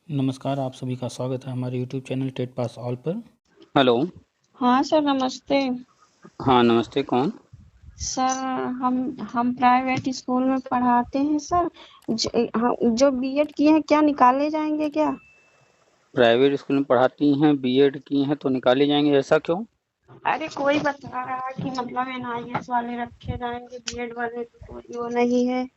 नमस्कार, आप सभी का स्वागत है हमारे YouTube channel TET pass all पर। हेलो। हाँ सर, नमस्ते। हाँ, नमस्ते। कौन? सर, हम प्राइवेट स्कूल में पढ़ाते हैं सर। जो बीएड किए हैं क्या निकाले जाएंगे क्या? प्राइवेट स्कूल में पढ़ाती हैं, बीएड की हैं तो निकाले जाएंगे, ऐसा क्यों? अरे कोई बता रहा है कि मतलब एनआईएस वाले रखे जाएंगे, बीएड वाले तो कोई वो नहीं है।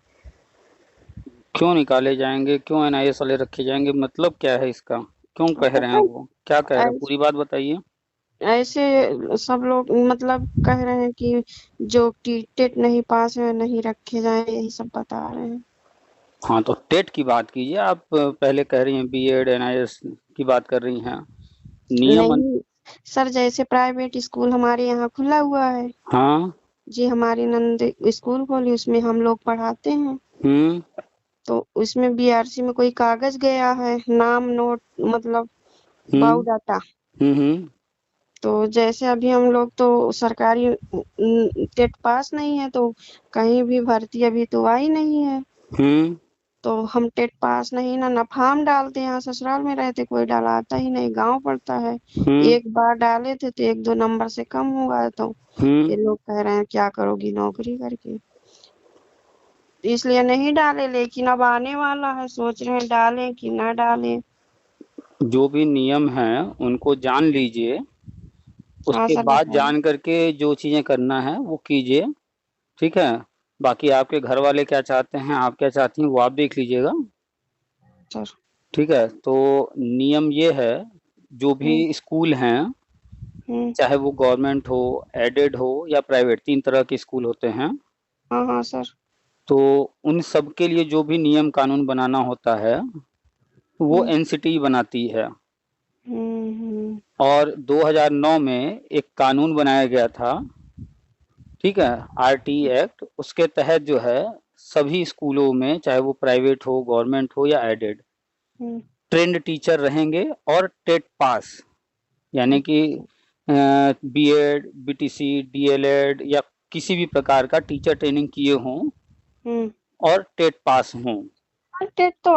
क्यों निकाले जाएंगे? क्यों एनआईएस वाले रखे जाएंगे? मतलब क्या है इसका? क्यों कह रहे हैं? पता वो क्या कह रहे हैं? ऐस- पूरी बात बताइए। ऐसे सब लोग मतलब कह रहे हैं कि जो टेट नहीं पास है नहीं रखे जाए, यही सब बता रहे हैं। हाँ, तो टेट की बात कीजिए। आप पहले कह रही हैं बीएड एनआईएस की बात कर रही हैं। नियम नहीं सर, जैसे प्राइवेट स्कूल हमारे यहाँ खुला हुआ है हाँ। जी, हमारी नंद स्कूल खोली, उसमें हम लोग पढ़ाते हैं। हम्म। तो उसमें बीआरसी में कोई कागज गया है, नाम नोट मतलब हम्म। बायोडाटा। हम्म। तो जैसे अभी हम लोग तो सरकारी टेट पास नहीं है, तो कहीं भी भर्ती अभी तो आई नहीं है। हम्म। तो हम टेट पास नहीं ना फॉर्म डालते हैं, यहाँ ससुराल में रहते कोई डालाता ही नहीं, गांव पड़ता है। हम्म। एक बार डाले थे तो 1-2 नंबर से कम हुआ, तो हम्म। ये लोग कह रहे हैं क्या करोगी नौकरी करके, इसलिए नहीं डाले। लेकिन अब आने वाला है, सोच रहे हैं डालें कि ना डालें। जो भी नियम है उनको जान लीजिए। हाँ उसके सर, बाद बताइए। जान करके जो चीजें करना है वो कीजिए। ठीक है। बाकी आपके घर वाले क्या चाहते हैं, आप क्या चाहती हैं, वो आप देख लीजिएगा। सर। ठीक है। तो नियम ये है, जो भी हम्म। स्कूल हैं, हम्म। चाहे वो गवर्नमेंट हो, एडेड हो या प्राइवेट, 3 तरह के स्कूल होते हैं। हाँ हाँ सर। तो उन सब के लिए जो भी नियम कानून बनाना होता है वो हम्म। एनसीटी बनाती है। हम्म। और 2009 में एक कानून बनाया गया था, ठीक है, आरटी एक्ट। उसके तहत जो है सभी स्कूलों में, चाहे वो प्राइवेट हो, गवर्नमेंट हो या एडेड, हम्म। ट्रेंड टीचर रहेंगे और टेट पास, यानी कि अच्छा। बीएड, बीटीसी, डीएलएड या किसी भी प्रकार का टीचर ट्रेनिंग किए हों हम्म। और टेट पास हों। टेट तो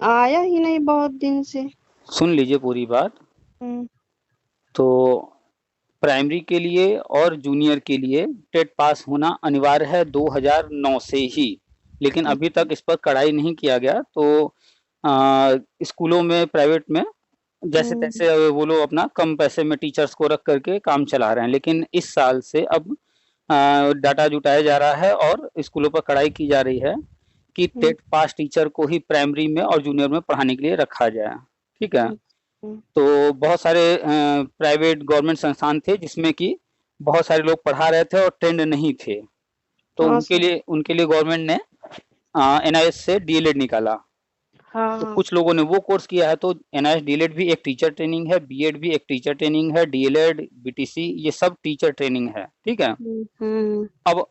आया ही नहीं बहुत दिन से। सुन लीजिए पूरी बात। हम्म। तो प्राइमरी के लिए और जूनियर के लिए टेट पास होना अनिवार्य है 2009 से ही, लेकिन अभी अच्छा। तक इस पर कड़ाई नहीं किया गया। तो स्कूलों में, प्राइवेट में जैसे हम्म। तैसे वो लोग अपना कम पैसे में टीचर्स को रख करके काम चला रहे हैं, लेकिन इस साल से अब डाटा जुटाया जा रहा है और स्कूलों पर कड़ाई की जा रही है कि हम्म। टेट पास टीचर को ही प्राइमरी में और जूनियर में पढ़ाने के लिए रखा जाए। ठीक है। अच्छा। तो बहुत सारे प्राइवेट गवर्नमेंट संस्थान थे जिसमें कि बहुत सारे लोग पढ़ा रहे थे और ट्रेंड नहीं थे। तो हाँ उनके सर। लिए उनके लिए गवर्नमेंट ने एनआईएस से डीएलएड निकाला। हाँ तो हाँ। कुछ लोगों ने वो कोर्स किया है। तो एनआईएस डीएलएड भी एक टीचर ट्रेनिंग है, बीएड भी एक टीचर ट्रेनिंग है, डीएलएड, बीटीसी, ये सब टीचर ट्रेनिंग है। ठीक है। हम्म। अब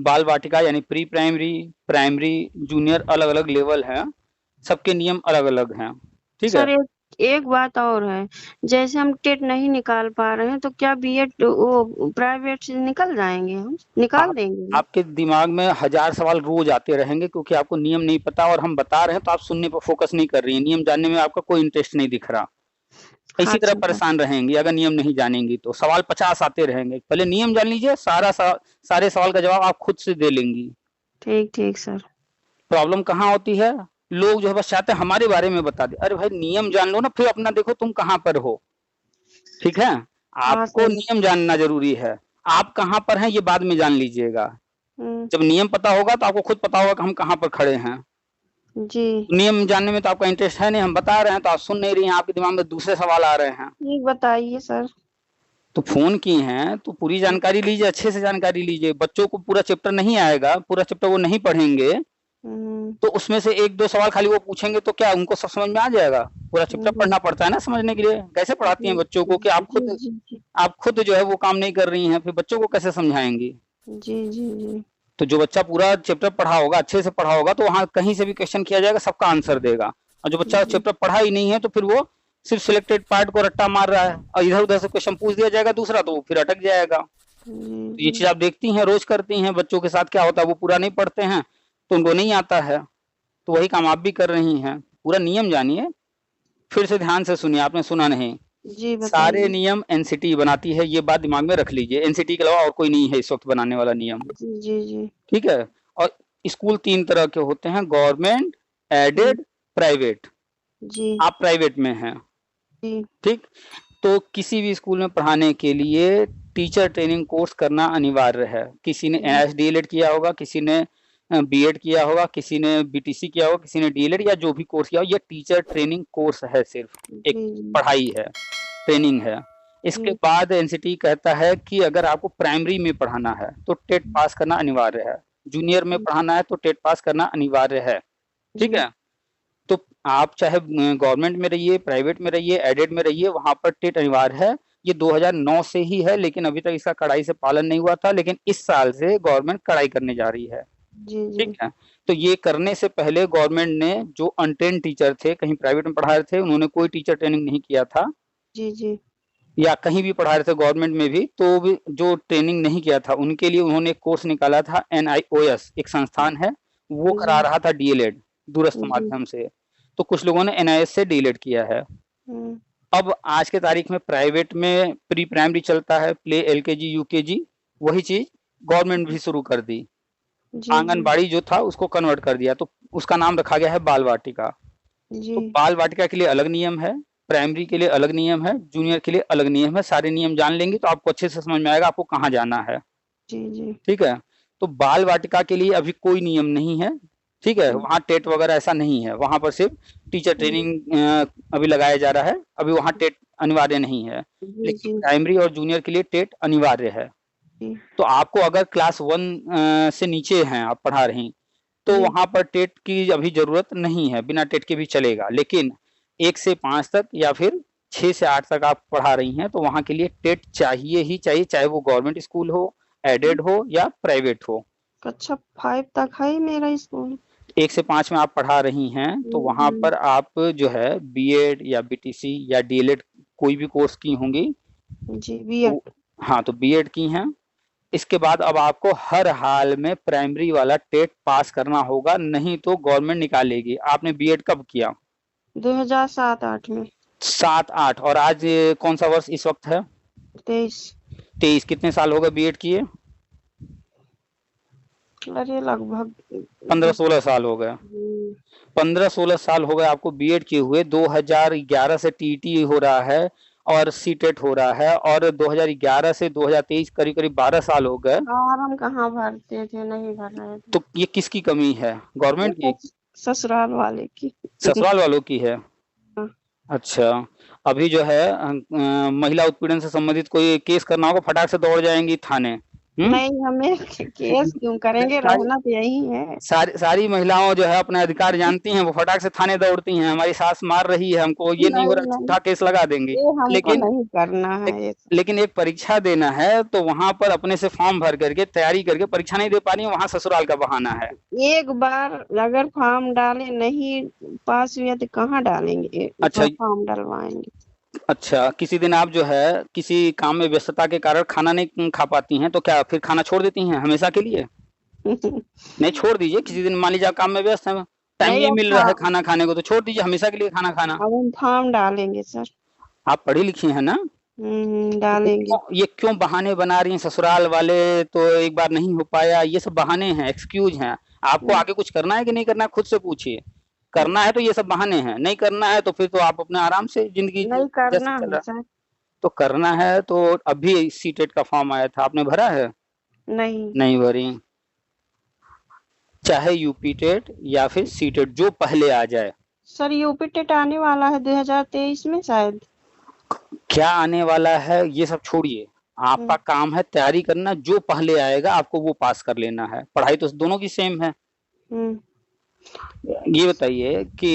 बाल वाटिका यानी प्री प्राइमरी, प्राइमरी, जूनियर अलग अलग लेवल है, सबके नियम अलग अलग हैं। ठीक है। सर, एक एक बात और है, जैसे हम टेट नहीं निकाल पा रहे हैं तो क्या बीएड वो प्राइवेट से निकल जाएंगे, हम निकाल आप देंगे ना? आपके दिमाग में हजार सवाल रोज आते रहेंगे क्योंकि आपको नियम नहीं पता और हम बता रहे हैं तो आप सुनने पर फोकस नहीं कर रही हैं, नियम जानने में आपका कोई इंटरेस्ट नहीं दिख रहा। इसी तरह अच्छा सर। परेशान रहेंगी अगर नियम नहीं जानेंगी तो। सवाल 50 आते रहेंगे, पहले नियम जान लीजिए, सारे सवाल का जवाब आप खुद से दे लेंगी। ठीक ठीक सर। प्रॉब्लम कहाँ होती है? लोग जो है बस चाहते हैं हमारे बारे में बता दे। अरे भाई, नियम जान लो ना, फिर अपना देखो तुम कहाँ पर हो। ठीक है। हाँ आपको सर। नियम जानना जरूरी है। आप कहाँ पर हैं ये बाद में जान लीजिएगा। हम्म। जब नियम पता होगा तो आपको खुद पता होगा कि हम कहाँ पर खड़े हैं। जी। नियम जानने में तो आपका इंटरेस्ट है नहीं, हम बता रहे हैं तो आप सुन नहीं रही हैं, आपके दिमाग में दूसरे सवाल आ रहे हैं। ठीक, बताइए सर। तो फोन की हैं तो पूरी जानकारी लीजिए, अच्छे से जानकारी लीजिए। बच्चों को पूरा चैप्टर नहीं आएगा, पूरा चैप्टर वो नहीं पढ़ेंगे, हम्म। तो उसमें से 1-2 सवाल खाली वो पूछेंगे तो क्या उनको सब समझ में आ जाएगा? पूरा चैप्टर हम्म। पढ़ना पड़ता है ना समझने के लिए। कैसे पढ़ाती जी हैं बच्चों को कि जी जी जी जी आप खुद जो है वो काम नहीं कर रही हैं, फिर बच्चों को कैसे समझाएंगी? जी जी जी। तो जो बच्चा पूरा चैप्टर पढ़ा होगा, अच्छे से पढ़ा होगा, तो वहाँ कहीं से भी क्वेश्चन किया जाएगा, सबका आंसर देगा। और जो बच्चा जी चैप्टर पढ़ा ही नहीं है तो फिर वो सिर्फ सिलेक्टेड पार्ट को रट्टा मार रहा है और इधर उधर से क्वेश्चन पूछ दिया जाएगा दूसरा, तो वो फिर अटक जाएगा। तो ये जी चीज आप देखती हैं, रोज करती हैं। बच्चों के साथ क्या होता है, वो पूरा नहीं पढ़ते हैं तो उनको नहीं आता है। तो वही काम आप भी कर रही हैं। पूरा नियम जानिए, फिर से ध्यान से सुनिए, आपने सुना नहीं। जी सारे बताइए। नियम एनसीटी बनाती है, ये बात दिमाग में रख लीजिए। एनसीटी के अलावा और कोई नहीं है इस वक्त बनाने वाला नियम, जी जी जी। ठीक है। और स्कूल 3 तरह के होते हैं, गवर्नमेंट, एडेड, प्राइवेट। जी आप प्राइवेट में हैं, जी ठीक। तो किसी भी स्कूल में पढ़ाने के लिए टीचर ट्रेनिंग कोर्स करना अनिवार्य है। किसी ने जी एनएसडीएलएड किया होगा, किसी ने बीएड किया होगा, किसी ने बीटीसी किया होगा, किसी ने डीएलएड या जो भी कोर्स किया हो, ये टीचर ट्रेनिंग कोर्स है, सिर्फ एक जी पढ़ाई है, ट्रेनिंग है। इसके जी बाद एनसीटी कहता है कि अगर आपको प्राइमरी में पढ़ाना है तो टेट पास करना अनिवार्य है, जूनियर में पढ़ाना है तो टेट पास करना अनिवार्य है, ठीक जी है। तो आप चाहे गवर्नमेंट में रहिए, प्राइवेट में रहिए, एडेड में रहिए, वहां पर टेट अनिवार्य है। ये 2009 से ही है, लेकिन अभी तक इसका कड़ाई से पालन नहीं हुआ था, लेकिन इस साल से गवर्नमेंट कड़ाई करने जा रही है, जी ठीक है। तो ये करने से पहले गवर्नमेंट ने जो अनट्रेन टीचर थे, कहीं प्राइवेट में पढ़ा रहे थे, उन्होंने कोई टीचर ट्रेनिंग नहीं किया था, जी जी या कहीं भी पढ़ा रहे थे गवर्नमेंट में भी, तो भी जो ट्रेनिंग नहीं किया था उनके लिए उन्होंने एक कोर्स निकाला था, एनआईओएस एक संस्थान है, वो करा जी रहा था डीएलएड दूरस्थ जी माध्यम से। तो कुछ लोगों ने एनआईएस से डीएलएड किया है। हम्म, अब आज के तारीख में प्राइवेट में प्री प्राइमरी चलता है, प्ले एलकेजी यूकेजी, वही चीज गवर्नमेंट भी शुरू कर दी। जी जी आंगनबाड़ी जो था उसको कन्वर्ट कर दिया, तो उसका नाम रखा गया है बाल वाटिका। जी तो बाल वाटिका के लिए अलग नियम है, प्राइमरी के लिए अलग नियम है, जूनियर के लिए अलग नियम है। सारे नियम जान लेंगे तो आपको अच्छे से समझ में आएगा आपको कहाँ जाना है, जी जी ठीक है। तो बाल वाटिका के लिए अभी कोई नियम नहीं है, ठीक है। वहाँ टेट वगैरह ऐसा नहीं है, वहाँ पर सिर्फ टीचर ट्रेनिंग अभी लगाया जा रहा है, अभी वहाँ टेट अनिवार्य नहीं है। जी लेकिन जी प्राइमरी और जूनियर के लिए टेट अनिवार्य है। जी तो आपको अगर क्लास 1 से नीचे हैं, आप पढ़ा रही, तो जी वहाँ पर टेट की अभी जरूरत नहीं है, बिना टेट के भी चलेगा। लेकिन 1 से 5 तक या फिर 6 से 8 तक आप पढ़ा रही हैं, तो वहाँ के लिए टेट चाहिए ही चाहिए, चाहे वो गवर्नमेंट स्कूल हो, एडेड हो या प्राइवेट हो। कक्षा 5 तक है ही मेरा स्कूल। 1 से 5 में आप पढ़ा रही हैं, तो वहाँ पर आप जो है बीएड या बीटीसी या डीएलएड कोई भी कोर्स की होंगी। जी बीएड। हाँ, तो बीएड की हैं। इसके बाद अब आपको हर हाल में प्राइमरी वाला टेट पास करना होगा, नहीं तो गवर्नमेंट निकालेगी। आपने बीएड कब किया? 2007-8 में। 7-8, और आज कौन सा वर्ष इस वक्त है? 23। 23। कितने साल हो गए बीएड किए? अरे लगभग 15-16 साल हो गए। 15-16 साल हो गए आपको बीएड किए हुए। 2011 से टीटी हो रहा है और सीटेट हो रहा है, और 2011 से 2023 करीब करीब 12 साल हो गए। फॉर्म कहाँ भरते थे, नहीं भर रहे थे। तो ये किसकी कमी है? गवर्नमेंट की? ससुराल वाले की। ससुराल वालों की है? हाँ। अच्छा, अभी जो है महिला उत्पीड़न से संबंधित कोई केस करना होगा, फटाक से दौड़ जाएंगी थाने। नहीं, हमें केस क्यों करेंगे, रहना तो यही है। सारी महिलाओं जो है अपने अधिकार जानती हैं, वो फटाक से थाने दौड़ती हैं, हमारी सास मार रही है हमको, ये नहीं हो रहा, झूठा केस लगा देंगे। ये हमको लेकिन नहीं करना है ये सब। लेकिन एक परीक्षा देना है, तो वहां पर अपने से फॉर्म भर करके तैयारी करके परीक्षा नहीं दे पा रही है, वहां ससुराल का बहाना है। एक बार अगर फॉर्म डाले नहीं पास हुआ तो कहाँ डालेंगे। अच्छा। फॉर्म डलवाएंगे। अच्छा, किसी दिन आप जो है किसी काम में व्यस्तता के कारण खाना नहीं खा पाती हैं, तो क्या फिर खाना छोड़ देती हैं हमेशा के लिए? नहीं, छोड़ दीजिए। किसी दिन मान लीजिए आप काम में व्यस्त हैं, टाइम नहीं मिल रहा है खाना खाने को, तो छोड़ दीजिए हमेशा के लिए खाना खाना। अब हम फॉर्म डालेंगे सर। आप पढ़ी लिखी हैं ना? डालेंगे। ये क्यों बहाने बना रही हैं ससुराल वाले, तो एक बार नहीं हो पाया, ये सब बहाने हैं, एक्सक्यूज हैं। आपको आगे कुछ करना है कि नहीं करना है, खुद से पूछिए। करना है तो ये सब बहाने हैं, नहीं करना है तो फिर तो आप अपने आराम से जिंदगी नहीं करना चल है रहा। सर। तो करना है तो अभी सीटेट का फॉर्म आया था, आपने भरा है? नहीं भरी। चाहे यूपी टेट या फिर सीटेट, जो पहले आ जाए। सर यूपी टेट आने वाला है 2023 में शायद। क्या आने वाला है ये सब छोड़िए, आपका काम है तैयारी करना, जो पहले आएगा आपको वो पास कर लेना है। पढ़ाई तो दोनों की सेम है। ये बताइए कि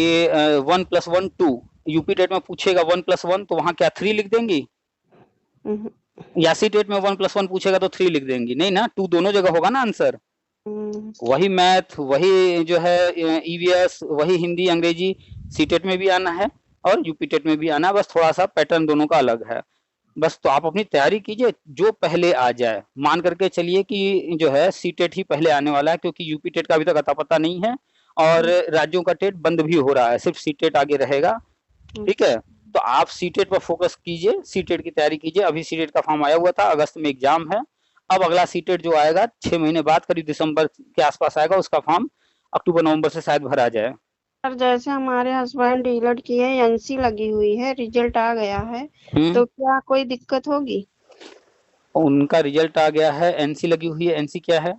1+1 2, यूपी टेट में पूछेगा 1+1, तो वहां क्या 3 लिख देंगी? या सी टेट में 1+1 पूछेगा तो 3 लिख देंगी? नहीं ना, 2 दोनों जगह होगा ना आंसर। वही मैथ, वही जो है ईवीएस, वही हिंदी अंग्रेजी सीटेट में भी आना है और यूपी टेट में भी आना है, बस थोड़ा सा पैटर्न दोनों का अलग है बस। तो आप अपनी तैयारी कीजिए, जो पहले आ जाए। मान करके चलिए कि जो है सीटेट ही पहले आने वाला है, क्योंकि यूपी टेट का अभी तक अता पता नहीं है, और राज्यों का टेट बंद भी हो रहा है, सिर्फ सीटेट आगे रहेगा। ठीक है, तो आप सीटेट पर फोकस कीजिए, सीटेट की तैयारी कीजिए। अभी सीटेट का फॉर्म आया हुआ था, अगस्त में एग्जाम है। अब अगला सीटेट जो आएगा 6 महीने बाद, करीब दिसंबर के आसपास आएगा, उसका फॉर्म अक्टूबर नवंबर से शायद भरा जाए। सर जैसे हमारे हस्बैंड डीलर की है, एनसी लगी हुई है, रिजल्ट आ गया है, तो क्या कोई दिक्कत होगी? उनका रिजल्ट आ गया है, एनसी लगी हुई है। एनसी क्या है?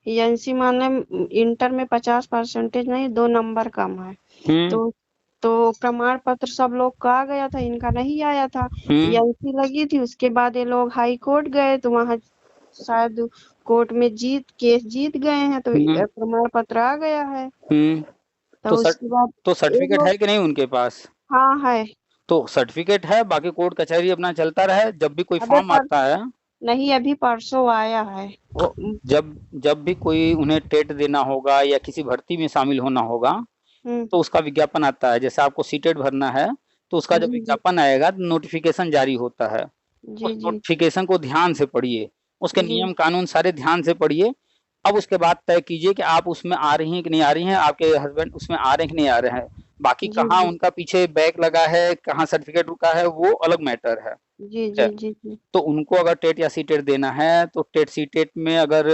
एनसी माने इंटर में 50% नहीं, 2 नंबर कम है। तो प्रमाण पत्र सब लोग का आ गया था, इनका नहीं आया था। एनसी लगी थी, उसके बाद ये लोग हाई कोर्ट गए, तो वहाँ शायद कोर्ट में केस जीत गए हैं, तो प्रमाण पत्र आ गया है। तो उसके बाद तो सर्टिफिकेट है कि नहीं उनके पास? हाँ है। तो सर्टिफिकेट है, बाकी कोर्ट कचहरी अपना चलता रहे। जब भी कोई फॉर्म आता है, नहीं अभी परसों आया है। जब भी कोई उन्हें टेट देना होगा या किसी भर्ती में शामिल होना होगा, तो उसका विज्ञापन आता है। जैसे आपको सीटेट भरना है, तो उसका जब विज्ञापन आएगा, नोटिफिकेशन जारी होता है। उस नोटिफिकेशन को ध्यान से पढ़िए, उसके नियम कानून सारे ध्यान से पढ़िए। अब उसके बाद तय कीजिए कि आप उसमें आ रही हैं कि नहीं आ रही हैं, आपके हस्बैंड उसमें आ रहे हैं कि नहीं आ रहे हैं। बाकी कहाँ उनका पीछे बैक लगा है, कहाँ सर्टिफिकेट रुका है, वो अलग मैटर है। जी। तो उनको अगर टेट या सीटेट देना है, तो टेट सीटेट में अगर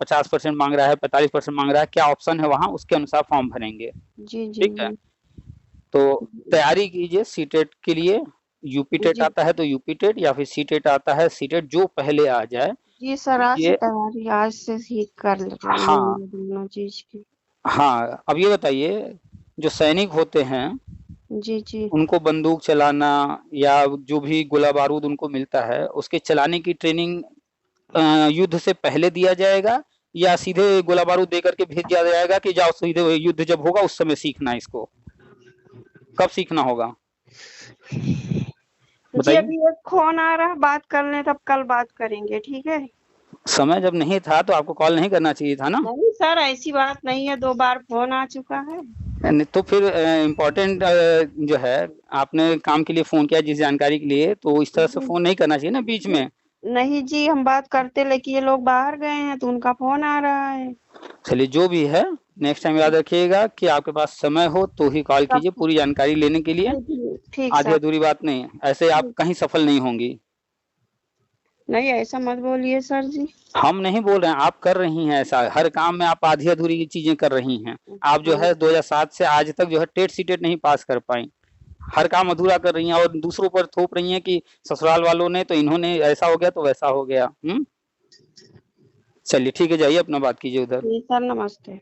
50% मांग रहा है, 45% मांग रहा है, क्या ऑप्शन है वहाँ, उसके अनुसार फॉर्म भरेंगे। ठीक है, तो तैयारी कीजिए सीटेट के लिए। यूपी टेट आता है तो यूपी टेट, या फिर सीटेट आता है सीटेट, जो पहले आ जाए। जी सर, आज से तैयारी आज से ही कर लेते हैं। हाँ दोनों चीज की। हाँ, अब ये बताइए, जो सैनिक होते हैं, जी उनको बंदूक चलाना या जो भी गोला बारूद उनको मिलता है, उसके चलाने की ट्रेनिंग युद्ध से पहले दिया जाएगा, या सीधे गोला बारूद दे करके भेज दिया जाएगा कि जाओ सीधे युद्ध जब होगा उस समय सीखना इसको? कब सीखना होगा जी? अभी एक फोन आ रहा है, बात कर लें, तब कल बात करेंगे, ठीक है? समय जब नहीं था तो आपको कॉल नहीं करना चाहिए था ना? नहीं सर, ऐसी बात नहीं है, 2 बार फोन आ चुका है। तो फिर इम्पोर्टेंट जो है, आपने काम के लिए फोन किया, जिस जानकारी के लिए, तो इस तरह से फोन नहीं करना चाहिए ना बीच में। नहीं जी, हम बात करते, लेकिन ये लोग बाहर गए हैं, तो उनका फोन आ रहा है। चलिए, जो भी है, नेक्स्ट टाइम याद रखिएगा कि आपके पास समय हो तो ही कॉल कीजिए, पूरी जानकारी लेने के लिए। आधी अधूरी बात नहीं, ऐसे आप कहीं सफल नहीं होंगी। नहीं ऐसा मत बोलिए सर जी। हम नहीं बोल रहे हैं, आप कर रही हैं ऐसा। हर काम में आप आधी अधूरी चीजें कर रही हैं। आप जो है 2007 से आज तक जो है टेट सीटेट नहीं पास कर पाई, हर काम अधूरा कर रही हैं, और दूसरों पर थोप रही हैं कि ससुराल वालों ने तो इन्होंने ऐसा हो गया तो वैसा हो गया। चलिए ठीक है, जाइए अपना बात कीजिए उधर। सर नमस्ते।